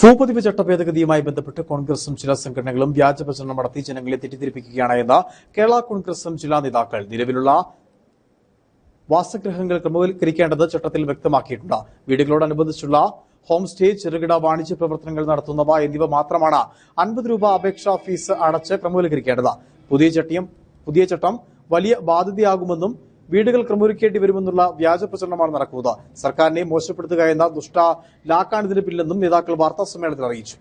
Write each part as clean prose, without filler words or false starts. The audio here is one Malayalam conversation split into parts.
ഭൂപതിവ് ചട്ട ഭേദഗതിയുമായി ബന്ധപ്പെട്ട് കോൺഗ്രസും ചില സംഘടനകളും വ്യാജ പ്രചരണം നടത്തി ജനങ്ങളെ തെറ്റിദ്ധരിപ്പിക്കുകയാണ് എന്ന് കേരള കോൺഗ്രസും ജില്ലാ നേതാക്കൾ നിലവിലുള്ള വാസഗൃഹങ്ങൾ ക്രമവൽക്കരിക്കേണ്ടത് ചട്ടത്തിൽ വ്യക്തമാക്കിയിട്ടുണ്ട്. വീടുകളോടനുബന്ധിച്ചുള്ള ഹോം സ്റ്റേ, ചെറുകിട വാണിജ്യ പ്രവർത്തനങ്ങൾ നടത്തുന്നവ എന്നിവ മാത്രമാണ് 50 രൂപ അപേക്ഷാ ഫീസ് അടച്ച് ക്രമവൽക്കരിക്കേണ്ടത്. പുതിയ ചട്ടം വലിയ ബാധ്യതയാകുമെന്നും വീടുകൾ ക്രമീകരിക്കേണ്ടി വരുമെന്നുള്ള വ്യാജ പ്രചരണമാണ് നടക്കുന്നത്. സർക്കാരിനെ മോശപ്പെടുത്തുക എന്ന ദുഷ്ട ലാക്കാണിതിന് പിന്നിലെന്നും നേതാക്കൾ വാർത്താസമ്മേളനത്തിൽ അറിയിച്ചു.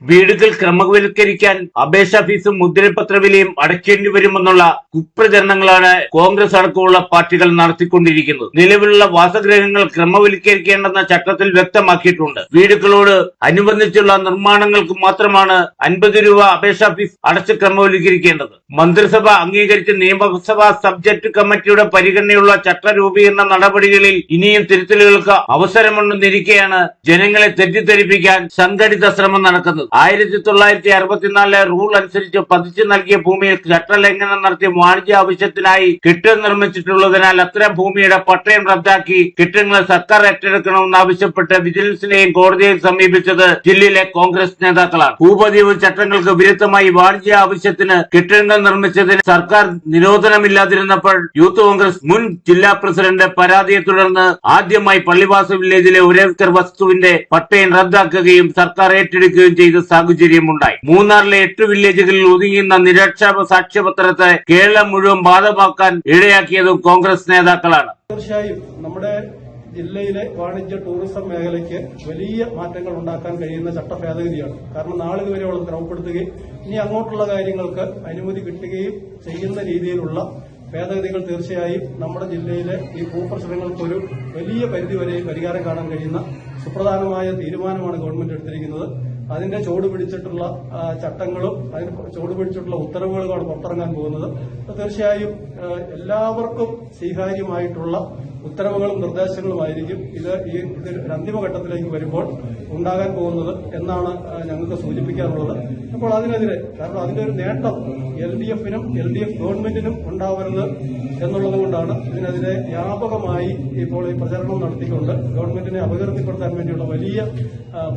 വീടുകൾ ക്രമവൽക്കരിക്കാൻ അപേക്ഷാ ഫീസും മുദ്രപത്ര വിലയും അടയ്ക്കേണ്ടി വരുമെന്നുള്ള കുപ്രചരണങ്ങളാണ് കോൺഗ്രസ് അടക്കമുള്ള പാർട്ടികൾ നടത്തിക്കൊണ്ടിരിക്കുന്നത്. നിലവിലുള്ള വാസഗൃഹങ്ങൾ ക്രമവൽക്കരിക്കേണ്ടെന്ന ചട്ടത്തിൽ വ്യക്തമാക്കിയിട്ടുണ്ട്. വീടുകളോട് അനുബന്ധിച്ചുള്ള നിർമ്മാണങ്ങൾക്ക് മാത്രമാണ് 50 രൂപ അപേക്ഷാ ഫീസ് അടച്ച് ക്രമവൽക്കരിക്കേണ്ടത്. മന്ത്രിസഭ അംഗീകരിച്ച നിയമസഭാ സബ്ജക്ട് കമ്മിറ്റിയുടെ പരിഗണനയുള്ള ചട്ട രൂപീകരണ നടപടികളിൽ ഇനിയും തിരുത്തലുകൾക്ക് അവസരമുണ്ടെന്നിരിക്കെയാണ് ജനങ്ങളെ തെറ്റിദ്ധരിപ്പിക്കാൻ സംഘടിത ശ്രമം നടക്കുന്നത്. 1964 റൂൾ അനുസരിച്ച് പതിച്ചു നൽകിയ ഭൂമിയിൽ ചട്ടലംഘനം നടത്തി വാണിജ്യ ആവശ്യത്തിനായി കെട്ടിടം നിർമ്മിച്ചിട്ടുള്ളതിനാൽ അത്തരം ഭൂമിയുടെ പട്ടയം റദ്ദാക്കി കെട്ടിടങ്ങൾ സർക്കാർ ഏറ്റെടുക്കണമെന്നാവശ്യപ്പെട്ട് വിജിലൻസിനെയും കോടതിയെയും സമീപിച്ചത് ജില്ലയിലെ കോൺഗ്രസ് നേതാക്കളാണ്. ഭൂപതിവ് ചട്ടങ്ങൾക്ക് വിരുദ്ധമായി വാണിജ്യ ആവശ്യത്തിന് കെട്ടിടങ്ങൾ നിർമ്മിച്ചതിന് സർക്കാർ നിരോധനമില്ലാതിരുന്നപ്പോൾ യൂത്ത് കോൺഗ്രസ് മുൻ ജില്ലാ പ്രസിഡന്റ് പരാതിയെ തുടർന്ന് ആദ്യമായി പള്ളിവാസ വില്ലേജിലെ ഒരു ഏക്കർ വസ്തുവിന്റെ പട്ടയം റദ്ദാക്കുകയും സർക്കാർ ഏറ്റെടുക്കുകയും ചെയ്ത സാഹചര്യമുണ്ടായി. മൂന്നാറിലെ 8 വില്ലേജുകളിൽ ഒതുങ്ങുന്ന നിരക്ഷാപ സാക്ഷ്യപത്രത്തെ കേരളം മുഴുവൻ ബാധകമാക്കാൻ ഇടയാക്കിയതും കോൺഗ്രസ് നേതാക്കളാണ്. തീർച്ചയായും നമ്മുടെ ജില്ലയിലെ വാണിജ്യ ടൂറിസം മേഖലയ്ക്ക് വലിയ മാറ്റങ്ങൾ ഉണ്ടാക്കാൻ കഴിയുന്ന ചട്ട ഭേദഗതിയാണ്. കാരണം നാളിതുവരെയോളം ക്രമപ്പെടുത്തുകയും ഇനി അങ്ങോട്ടുള്ള കാര്യങ്ങൾക്ക് അനുമതി കിട്ടുകയും ചെയ്യുന്ന രീതിയിലുള്ള ഭേദഗതികൾ തീർച്ചയായും നമ്മുടെ ജില്ലയിലെ ഈ ഭൂപ്രശ്നങ്ങൾക്കൊരു വലിയ പരിധിവരെ പരിഹാരം കാണാൻ കഴിയുന്ന സുപ്രധാനമായ തീരുമാനമാണ് ഗവൺമെന്റ് എടുത്തിരിക്കുന്നത്. അതിന്റെ ചുവടുപിടിച്ചിട്ടുള്ള ചട്ടങ്ങളും അതിന് ചുവടുപിടിച്ചിട്ടുള്ള ഉത്തരവുകളുമാണ് പുറത്തിറങ്ങാൻ പോകുന്നത്. തീർച്ചയായും എല്ലാവർക്കും സ്വീകാര്യമായിട്ടുള്ള ഉത്തരവുകളും നിർദ്ദേശങ്ങളുമായിരിക്കും ഇത് അന്തിമഘട്ടത്തിലേക്ക് വരുമ്പോൾ ഉണ്ടാകാൻ പോകുന്നത് എന്നാണ് ഞങ്ങൾക്ക് സൂചിപ്പിക്കാനുള്ളത്. അപ്പോൾ അതിനെതിരെ, കാരണം അതിന്റെ ഒരു നേട്ടം LDFനും LDF ഗവൺമെന്റിനും ഉണ്ടാവരുത് എന്നുള്ളത് കൊണ്ടാണ് ഇതിനെതിരെ വ്യാപകമായി ഇപ്പോൾ ഈ പ്രചരണം നടത്തിക്കൊണ്ട് ഗവൺമെന്റിനെ അപകീർത്തിപ്പെടുത്താൻ വേണ്ടിയുള്ള വലിയ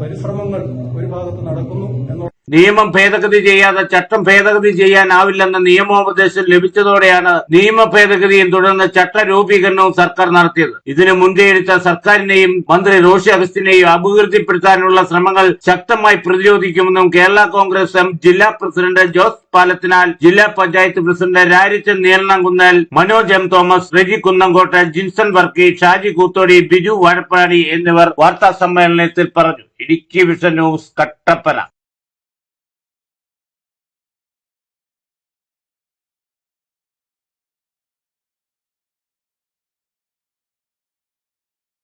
പരിശ്രമങ്ങൾ ഒരു ഭാഗത്ത് നടക്കുന്നു എന്നുള്ള നിയമം ഭേദഗതി ചെയ്യാതെ ചട്ടം ഭേദഗതി ചെയ്യാനാവില്ലെന്ന നിയമോപദേശം ലഭിച്ചതോടെയാണ് നിയമ ഭേദഗതിയും തുടർന്ന് ചട്ട രൂപീകരണവും സർക്കാർ നടത്തിയത്. ഇതിനു മുൻകൈയെടുത്ത സർക്കാരിനെയും മന്ത്രി റോഷി അഗസ്റ്റിനെയും അപകീർത്തിപ്പെടുത്താനുള്ള ശ്രമങ്ങൾ ശക്തമായി പ്രതിരോധിക്കുമെന്നും കേരള കോൺഗ്രസ് എം ജില്ലാ പ്രസിഡന്റ് ജോസ് പാലത്തിനാൽ, ജില്ലാ പഞ്ചായത്ത് പ്രസിഡന്റ് രാരിച്ചൻ നീലനംകുന്നേൽ, മനോജ് എം തോമസ്, റെജി കുന്നംകോട്ട്, ജിൻസൺ വർക്കി, ഷാജി കൂത്തോടി, ബിജു വാഴപ്പാടി എന്നിവർ വാർത്താ സമ്മേളനത്തിൽ പറഞ്ഞു. Idukki vision news, Kattappana.